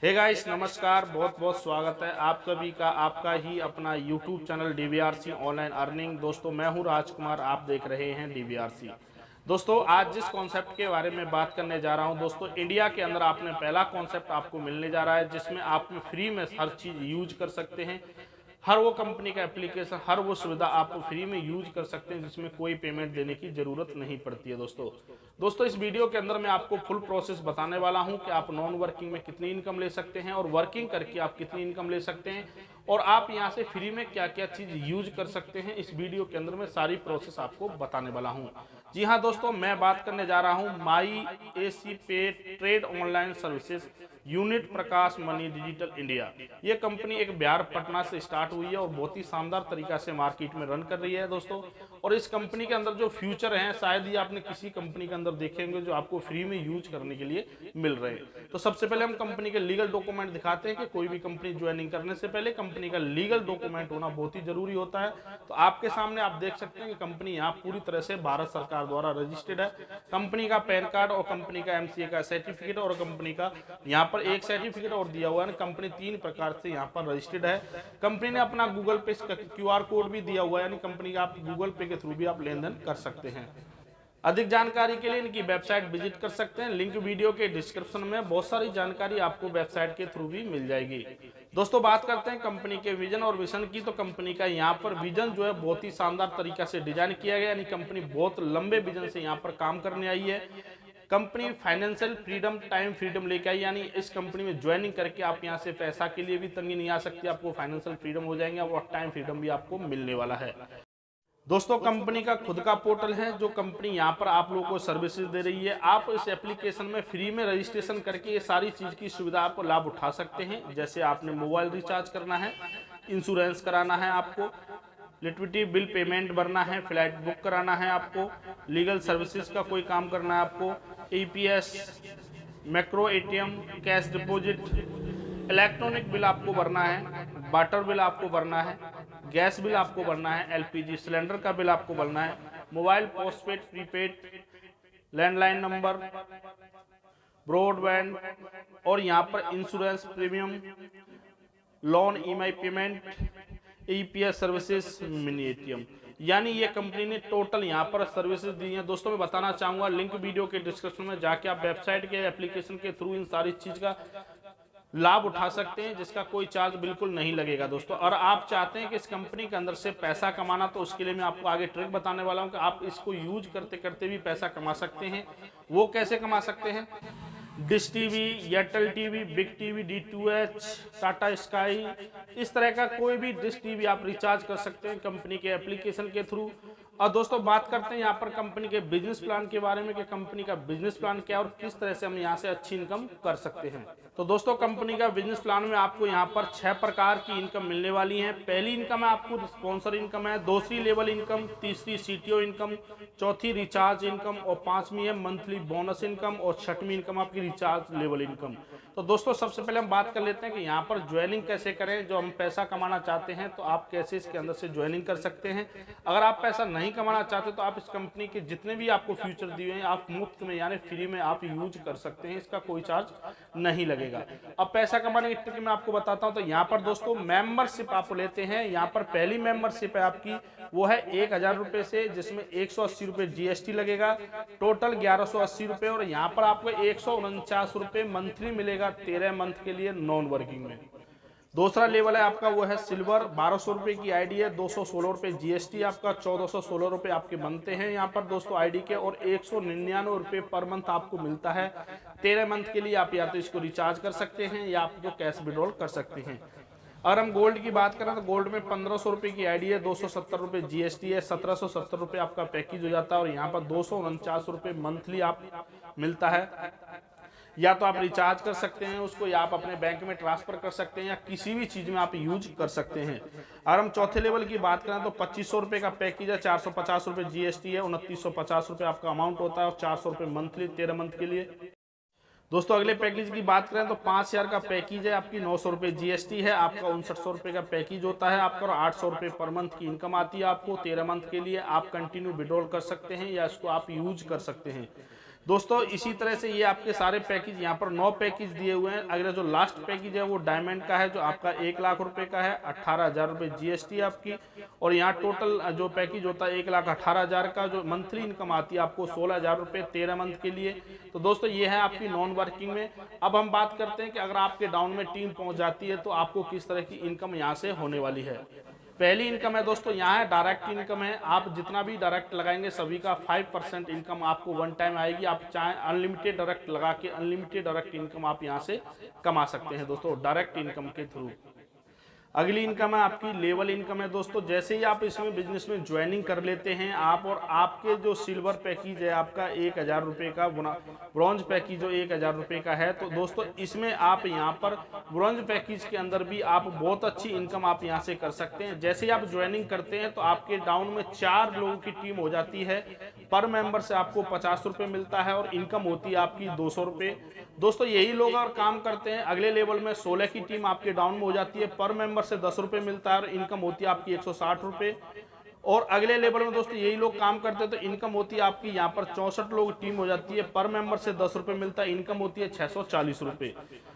Hey guys, नमस्कार। बहुत बहुत स्वागत है आप सभी का आपका ही अपना यूट्यूब चैनल डीवीआरसी ऑनलाइन अर्निंग। दोस्तों, मैं हूं राजकुमार, आप देख रहे हैं डीवीआरसी। दोस्तों, आज जिस कॉन्सेप्ट के बारे में बात करने जा रहा हूं, दोस्तों इंडिया के अंदर आपने पहला कॉन्सेप्ट आपको मिलने जा रहा है जिसमें आप फ्री में हर चीज़ यूज कर सकते हैं। हर वो कंपनी का एप्लीकेशन, हर वो सुविधा आप फ्री में यूज कर सकते हैं जिसमें कोई पेमेंट देने की जरूरत नहीं पड़ती है। दोस्तों इस वीडियो के अंदर मैं आपको फुल प्रोसेस बताने वाला हूं कि आप नॉन वर्किंग में कितनी इनकम ले सकते हैं और वर्किंग करके आप कितनी इनकम ले सकते हैं और आप यहां से फ्री में क्या क्या चीज यूज कर सकते हैं। इस वीडियो के अंदर मैं सारी प्रोसेस आपको बताने वाला हूं। जी हाँ दोस्तों, मैं बात करने जा रहा हूं माई एसी पे ट्रेड ऑनलाइन सर्विसेज यूनिट प्रकाश मनी डिजिटल इंडिया। ये कंपनी एक बिहार पटना से स्टार्ट हुई है और बहुत ही शानदार तरीका से मार्केट में रन कर रही है दोस्तों। और इस कंपनी के अंदर जो फ्यूचर हैं शायद ही आपने किसी कंपनी के अंदर देखे होंगे जो आपको फ्री में यूज करने के लिए मिल रहे हैं। तो सबसे पहले हम कंपनी के लीगल डॉक्यूमेंट दिखाते हैं कि कोई भी कंपनी ज्वाइनिंग करने से पहले कंपनी का लीगल डॉक्यूमेंट होना बहुत ही जरूरी होता है। तो आपके सामने आप देख सकते हैं कि कंपनी यहाँ पूरी तरह से भारत सरकार द्वारा रजिस्टर्ड है। कंपनी का पैन कार्ड और कंपनी का एमसीए का सर्टिफिकेट और कंपनी का यहाँ पर एक सर्टिफिकेट और दिया हुआ है। कंपनी 3 प्रकार से यहाँ पर रजिस्टर्ड है। कंपनी ने अपना गूगल पे क्यूआर कोड भी दिया हुआ है, यानी कंपनी का आप गूगल पे के थ्रू भी आप लेन देन कर सकते हैं। अधिक जानकारी के लिए इनकी वेबसाइट विजिट कर सकते हैं। लिंक वीडियो के डिस्क्रिप्शन में। बहुत सारी जानकारी आपको वेबसाइट के थ्रू भी मिल जाएगी। दोस्तों बात करते हैं कंपनी के विजन और मिशन की। तो कंपनी का यहाँ पर विजन जो है बहुत ही शानदार तरीका से डिजाइन किया गया, यानी कंपनी बहुत लंबे विजन से यहाँ पर काम करने आई है। Company financial freedom, time freedom लेके आई, यानी इस कंपनी में ज्वाइनिंग करके आप यहाँ से पैसा के लिए भी तंगी नहीं आ सकती, आपको फाइनेंशियल फ्रीडम हो जाएंगे और टाइम फ्रीडम भी आपको मिलने वाला है। दोस्तों कंपनी का खुद का पोर्टल है जो कंपनी यहाँ पर आप लोगों को सर्विसेज दे रही है। आप इस एप्लीकेशन में फ्री में रजिस्ट्रेशन करके ये सारी चीज़ की सुविधा आप लाभ उठा सकते हैं। जैसे आपने मोबाइल रिचार्ज करना है, इंश्योरेंस कराना है, आपको इलेक्ट्रिसिटी बिल पेमेंट भरना है, फ्लाइट बुक कराना है, आपको लीगल सर्विसेज का कोई काम करना है, आपको EPS, macro ATM, cash deposit, electronic bill आपको भरना है, वाटर बिल आपको भरना है, गैस बिल आपको भरना है, एलपीजी सिलेंडर का बिल आपको भरना है, mobile postpaid, prepaid, landline number, broadband और यहाँ पर insurance premium, loan EMI payment, EPS services, mini ATM, यानी ये कंपनी ने टोटल यहाँ पर सर्विसेज दी हैं। दोस्तों मैं बताना चाहूँगा, लिंक वीडियो के डिस्क्रिप्शन में जाके आप वेबसाइट के एप्लीकेशन के थ्रू इन सारी चीज़ का लाभ उठा सकते हैं जिसका कोई चार्ज बिल्कुल नहीं लगेगा दोस्तों। और आप चाहते हैं कि इस कंपनी के अंदर से पैसा कमाना, तो उसके लिए मैं आपको आगे ट्रिक बताने वाला हूं कि आप इसको यूज करते करते भी पैसा कमा सकते हैं। वो कैसे कमा सकते हैं? Dish TV, Airtel TV, big TV, D2H, Tata sky, इस तरह का कोई भी डिश टीवी आप रिचार्ज कर सकते हैं कंपनी के एप्लीकेशन के थ्रू। और दोस्तों बात करते हैं यहाँ पर कंपनी के बिजनेस प्लान के बारे में कि कंपनी का बिजनेस प्लान क्या है और किस तरह से हम यहाँ से अच्छी इनकम कर सकते हैं। तो दोस्तों कंपनी का बिजनेस प्लान में आपको यहाँ पर 6 प्रकार की इनकम मिलने वाली है। पहली इनकम है आपको स्पॉन्सर इनकम है, दूसरी लेवल इनकम, तीसरी सीटीओ इनकम, चौथी रिचार्ज इनकम और पांचवी है मंथली बोनस इनकम और छठवीं इनकम आपकी रिचार्ज लेवल इनकम। तो दोस्तों सबसे पहले हम बात कर लेते हैं कि यहाँ पर ज्वाइनिंग कैसे करें। जो हम पैसा कमाना चाहते हैं तो आप कैसे इसके अंदर से ज्वाइनिंग कर सकते हैं। अगर आप पैसा नहीं कमाना चाहते तो आप इस कंपनी के जितने भी आपको फ्यूचर दिए हैं आप मुफ्त में यानी फ्री में आप यूज कर सकते हैं, इसका कोई चार्ज नहीं लगेगा। अब पैसा कमाने की ट्रिक मैं आपको बताता हूं। तो यहाँ पर दोस्तों मेंबरशिप आप लेते हैं। यहाँ पर पहली मेंबरशिप है आपकी, वो है 1000 रुपये से, जिसमें 180 रुपये जीएसटी लगेगा, टोटल 1180 रुपये। और यहाँ पर आपको 149 रुपये मंथली मिलेगा 13 मंथ के लिए नॉन वर्किंग में। दूसरा लेवल है आपका, वो है सिल्वर, 1200 रुपये की आईडी है, 216 रुपये जीएसटी आपका, 1416 रुपये आपके बनते हैं यहाँ पर दोस्तों आईडी के, और 199 रुपये पर मंथ आपको मिलता है 13 मंथ के लिए। आप या तो इसको रिचार्ज कर सकते हैं या आप जो कैश विड्रॉल कर सकते हैं। अगर हम गोल्ड की बात करें तो गोल्ड में 1500 रुपये की आईडी है, 270 रुपये जीएसटी है, 1770 रुपये आपका पैकेज हो जाता है और यहाँ पर 249 रुपये मंथली आप मिलता है। या तो आप रिचार्ज कर सकते हैं उसको, या आप अपने बैंक में ट्रांसफर कर सकते हैं, या किसी भी चीज़ में आप यूज कर सकते हैं। अगर हम चौथे लेवल की बात करें तो 2500 रुपये का पैकेज है, 450 रुपये जीएसटी है, 2950 रुपये आपका अमाउंट होता है और 400 रुपये मंथली 13 मंथ के लिए। दोस्तों अगले पैकेज की बात करें तो 5000 का पैकेज है, आपकी 900 रुपये जीएसटी है, आपका 5900 रुपये का पैकेज होता है आपका, और 800 रुपये पर मंथ की इनकम आती है आपको 13 मंथ के लिए। आप कंटिन्यू विड्रॉल कर सकते हैं या इसको आप यूज कर सकते हैं। दोस्तों इसी तरह से ये आपके सारे पैकेज, यहाँ पर 9 पैकेज दिए हुए हैं। अगला जो लास्ट पैकेज है वो डायमंड का है, जो आपका 1 लाख रुपए का है, 18,000 रुपये GST आपकी। और यहाँ टोटल जो पैकेज होता है 1,18,000 का, जो मंथली इनकम आती है आपको 16,000 रुपये 13 मंथ के लिए। तो दोस्तों ये है आपकी नॉन वर्किंग में। अब हम बात करते हैं कि अगर आपके डाउन में टीम पहुंच जाती है तो आपको किस तरह की इनकम यहाँ से होने वाली है। पहली इनकम है दोस्तों, यहाँ है डायरेक्ट इनकम है। आप जितना भी डायरेक्ट लगाएंगे सभी का 5% इनकम आपको वन टाइम आएगी। आप चाहे अनलिमिटेड डायरेक्ट लगा के अनलिमिटेड डायरेक्ट इनकम आप यहाँ से कमा सकते हैं दोस्तों, डायरेक्ट इनकम के थ्रू। अगली इनकम है आपकी लेवल इनकम है दोस्तों। जैसे ही आप इसमें बिजनेस में ज्वाइनिंग कर लेते हैं आप, और आपके जो सिल्वर पैकेज है आपका 1,000 रुपये का, ब्रॉन्ज पैकेज जो 1,000 रुपये का है, तो दोस्तों इसमें आप यहाँ पर ब्रॉन्ज पैकेज के अंदर भी आप बहुत अच्छी इनकम आप यहाँ से कर सकते हैं। जैसे ही आप ज्वाइनिंग करते हैं तो आपके डाउन में 4 लोगों की टीम हो जाती है। पर मेंबर से आपको 50 रुपये मिलता है और इनकम होती है आपकी 200 रुपये। दोस्तों यही लोग अगर काम करते हैं, अगले लेवल में 16 की टीम आपके डाउन में हो जाती है। पर मेंबर से 10 रुपये मिलता है और इनकम होती है आपकी 160 रुपये। और अगले लेवल में दोस्तों यही लोग काम करते हैं तो इनकम होती है आपकी यहाँ पर 64 लोग टीम हो जाती है। पर मेंबर से 10 रुपये मिलता है, इनकम होती है 640 रुपये।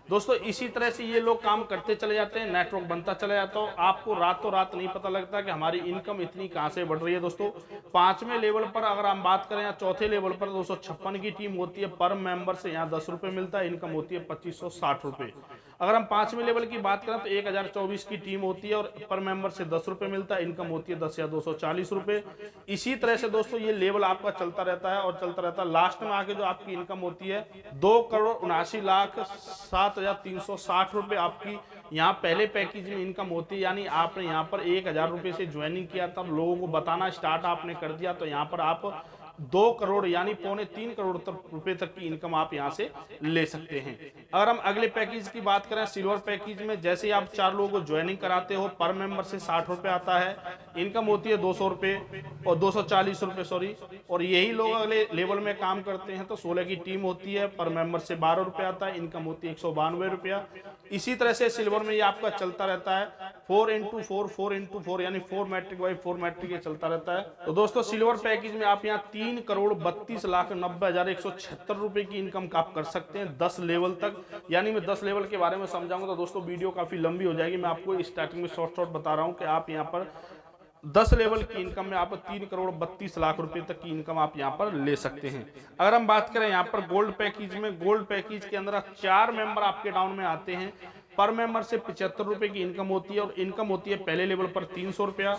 दोस्तों इसी तरह से ये लोग काम करते चले जाते हैं, नेटवर्क बनता चला जाता है। आपको रातों रात नहीं पता लगता कि हमारी इनकम इतनी कहाँ से बढ़ रही है। दोस्तों 5वें लेवल पर अगर हम बात करें या 4थे लेवल पर 256 की टीम होती है। पर मेंबर से यहाँ 10 रुपये मिलता है, इनकम होती है 2560 रुपये। अगर हम 5वें लेवल की बात करें तो 1024 की टीम होती है और पर मेंबर से 10 रुपये मिलता है, इनकम होती है 10,240 रुपये। इसी तरह से दोस्तों ये लेवल आपका चलता रहता है और चलता रहता है। लास्ट में आके जो आपकी इनकम होती है 2,79,07,360 रुपये आपकी यहाँ पहले पैकेज में इनकम होती है। यानी आपने यहाँ पर 1,000 रुपये से ज्वाइनिंग किया, तब लोगों को बताना स्टार्ट आपने कर दिया, तो यहाँ पर आप 2 करोड़ यानी 2.25 करोड़ रुपए तक की इनकम आप यहां से ले सकते हैं। अगर हम अगले पैकेज की बात करें सिल्वर पैकेज में, जैसे ही आप 4 लोगों को ज्वाइनिंग कराते हो, पर मेंबर से 60 रुपए आता है, इनकम होती है 200 रुपए और 240 रुपए सॉरी। और यही लोग अगले लेवल में काम करते हैं तो 16 की टीम होती है, पर मेंबर से 12 रुपए आता है, इनकम होती है 192 रुपया। इसी तरह से सिल्वर में ये आपका चलता रहता है 4x4 4x4 यानी 4 मैट्रिक बाई 4 मैट्रिक ये चलता रहता है। तो दोस्तों सिल्वर पैकेज में आप यहाँ 3,32,90,176 रुपए की इनकम आप कर सकते हैं 10 लेवल तक। यानी मैं 10 लेवल के बारे में समझाऊंगा तो दोस्तों वीडियो काफी लंबी हो जाएगी। मैं आपको स्टार्टिंग में शॉर्ट बता रहा हूँ कि आप यहाँ पर 10 लेवल की इनकम में आप 3,32,00,000 रुपए तक की इनकम आप यहाँ पर ले सकते हैं। अगर हम बात करें यहाँ पर गोल्ड पैकेज में, गोल्ड पैकेज के अंदर 4 मेंबर आपके डाउन में आते हैं। पर मेंबर से 75 रुपए की इनकम होती है और इनकम होती है पहले लेवल पर 300 रुपया।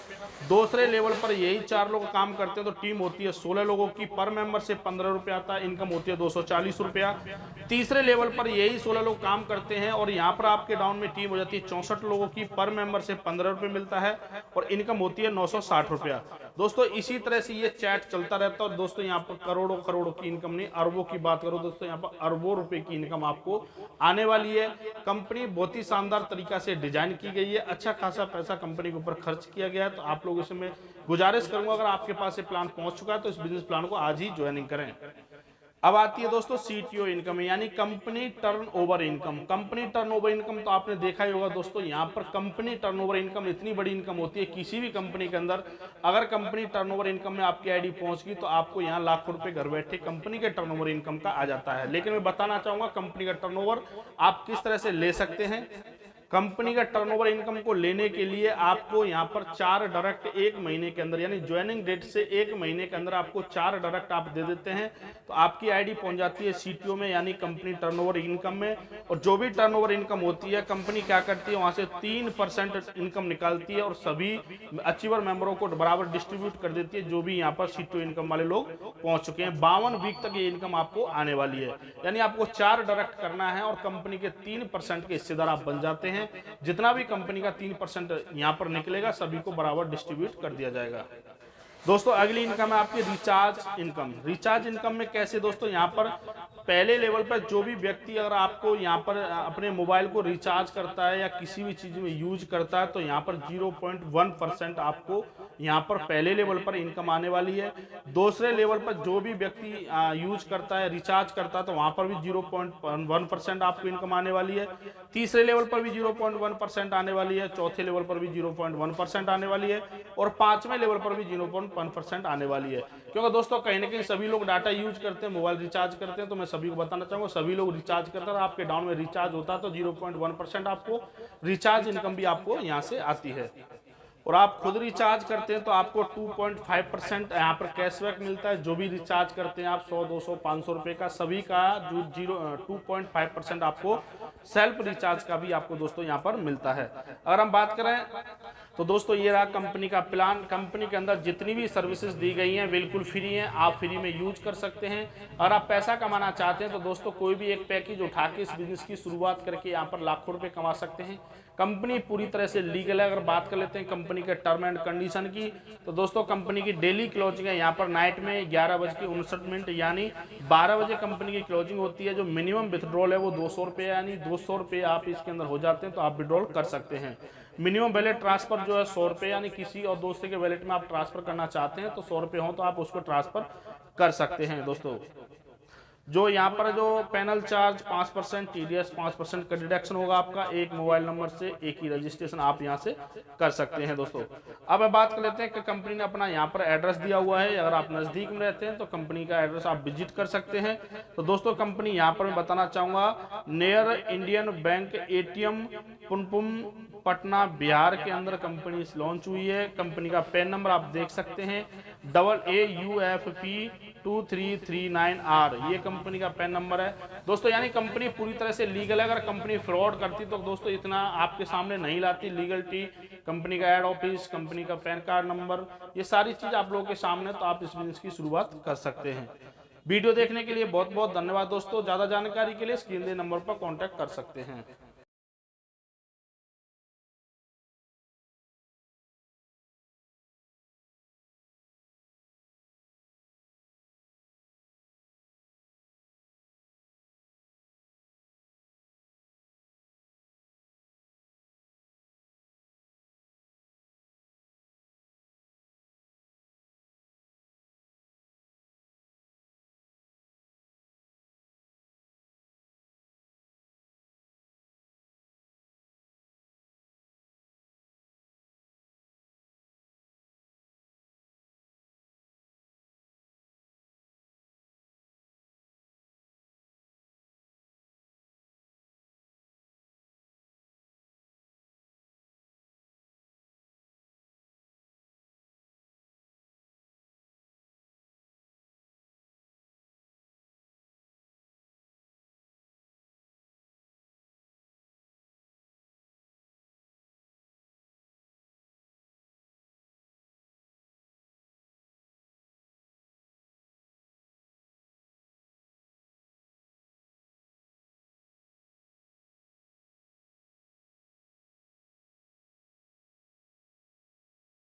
दूसरे लेवल पर यही 4 लोग काम करते हैं तो टीम होती है 16 लोगों की, पर मेंबर से 15 रुपया आता है, इनकम होती है 240 रुपया। तीसरे लेवल पर यही 16 लोग काम करते हैं और यहाँ पर आपके डाउन में टीम हो जाती है 64 लोगों की, पर मेंबर से 15 रुपये मिलता है और इनकम होती है 960 रुपया। दोस्तों इसी तरह से ये चैट चलता रहता है। और दोस्तों यहाँ पर करोड़ों की इनकम नहीं, अरबों की बात करो दोस्तों, यहाँ पर अरबों रुपए की इनकम आपको आने वाली है। कंपनी बहुत ही शानदार तरीका से डिजाइन की गई है, अच्छा खासा पैसा कंपनी के ऊपर खर्च किया गया है। तो आप लोगों से मैं गुजारिश करूंगा अगर आपके पास ये प्लान पहुंच चुका है तो इस बिजनेस प्लान को आज ही ज्वाइनिंग करें। अब आती है दोस्तों CTO इनकम यानी company turnover income. Company turnover income तो आपने देखा ही होगा दोस्तों, यहाँ पर कंपनी टर्नओवर इनकम इतनी बड़ी इनकम होती है किसी भी कंपनी के अंदर। अगर कंपनी टर्नओवर इनकम में आपकी आईडी पहुंच गई तो आपको यहाँ लाखों रुपए घर बैठे कंपनी के टर्नओवर इनकम का आ जाता है। लेकिन मैं बताना चाहूंगा कंपनी का टर्नओवर आप किस तरह से ले सकते हैं। कंपनी का टर्नओवर इनकम को लेने के लिए आपको यहाँ पर 4 डायरेक्ट 1 महीने के अंदर यानी ज्वाइनिंग डेट से 1 महीने के अंदर आपको 4 डायरेक्ट आप दे देते हैं तो आपकी आईडी पहुंच जाती है CTO में यानी कंपनी टर्नओवर इनकम में। और जो भी टर्नओवर इनकम होती है कंपनी क्या करती है वहां से 3% इनकम निकालती है और सभी अचीवर मेंबरों को बराबर डिस्ट्रीब्यूट कर देती है जो भी यहाँ पर CTO इनकम वाले लोग पहुंच चुके हैं। 52 वीक तक ये इनकम आपको आने वाली है। यानी आपको 4 डायरेक्ट करना है और कंपनी के 3% के हिस्सेदार आप बन जाते हैं। जितना भी कंपनी का 3% यहाँ पर निकलेगा सभी को बराबर डिस्ट्रीब्यूट कर दिया जाएगा। दोस्तों अगली इनकम है आपकी रिचार्ज इनकम। रिचार्ज इनकम में कैसे दोस्तों, यहाँ पर पहले लेवल पर जो भी व्यक्ति अगर आपको यहाँ पर अपने मोबाइल को रिचार्ज करता है या किसी भी चीज में यूज करता है तो यहाँ पर 0.1% आपको यहाँ पर पहले लेवल पर इनकम आने वाली है। दूसरे लेवल पर जो भी व्यक्ति यूज करता है, रिचार्ज करता है, तो वहां पर भी 0.1% आपको इनकम आने वाली है। तीसरे लेवल पर भी 0.1% आने वाली है। चौथे लेवल पर भी 0.1% आने वाली है और पांचवें लेवल पर भी 0.1% आने वाली है। क्योंकि दोस्तों कहीं ना कहीं सभी लोग डाटा यूज करते हैं, मोबाइल रिचार्ज करते हैं, तो मैं सभी को बताना चाहूंगा सभी लोग रिचार्ज करते हैं। आपके अकाउंट में रिचार्ज होता है तो 0.1% आपको रिचार्ज इनकम भी आपको यहाँ से आती है। और आप खुद रिचार्ज करते हैं तो आपको 2.5% यहाँ पर कैशबैक मिलता है। जो भी रिचार्ज करते हैं आप 100, 200, 500 रुपए का, सभी का जो 2.5% आपको सेल्फ रिचार्ज का भी आपको दोस्तों यहाँ पर मिलता है। अगर हम बात करें तो दोस्तों ये रहा कंपनी का प्लान। कंपनी के अंदर जितनी भी सर्विसेज दी गई हैं बिल्कुल फ्री हैं, आप फ्री में यूज कर सकते हैं। अगर आप पैसा कमाना चाहते हैं तो दोस्तों कोई भी एक पैकेज उठा के इस बिजनेस की शुरुआत करके यहाँ पर लाखों रुपए कमा सकते हैं। कंपनी पूरी तरह से लीगल है। अगर बात कर लेते हैं कंपनी के टर्म एंड कंडीशन की, तो दोस्तों कंपनी की डेली क्लोजिंग है यहाँ पर नाइट में 11:59 यानी 12 बजे कंपनी की क्लोजिंग होती है। जो मिनिमम विथड्रॉल है वो 200 रुपये, यानी 200 रुपये आप इसके अंदर हो जाते हैं तो आप विड्रॉल कर सकते हैं। मिनिमम वैलेट ट्रांसफर जो है 100 रुपये, यानी किसी और दोस्त के वैलेट में आप ट्रांसफर करना चाहते हैं तो 100 रुपये हो तो आप उसको ट्रांसफर कर सकते हैं। दोस्तों जो यहाँ पर जो पैनल चार्ज 5%, TDS 5% का डिडक्शन होगा आपका। एक मोबाइल नंबर से एक ही रजिस्ट्रेशन आप यहाँ से कर सकते हैं। दोस्तों अब बात कर लेते हैं कि कंपनी ने अपना यहाँ पर एड्रेस दिया हुआ है। अगर आप नज़दीक में रहते हैं तो कंपनी का एड्रेस आप विजिट कर सकते हैं। तो दोस्तों कंपनी यहाँ पर मैं बताना चाहूँगा near Indian bank ATM Punpun Patna Bihar के अंदर कंपनी लॉन्च हुई है। कंपनी का पैन नंबर आप देख सकते हैं AAUFP 2339R, ये कंपनी का पैन नंबर है। दोस्तों यानी कंपनी पूरी तरह से लीगल है। अगर कंपनी फ्रॉड करती तो दोस्तों इतना आपके सामने नहीं लाती। लीगलिटी, कंपनी का एड ऑफिस, कंपनी का पैन कार्ड नंबर, ये सारी चीज आप लोगों के सामने, तो आप इस बिजनेस की शुरुआत कर सकते हैं। वीडियो देखने के लिए बहुत बहुत धन्यवाद दोस्तों। ज्यादा जानकारी के लिए स्क्रीन दे नंबर पर कॉन्टैक्ट कर सकते हैं।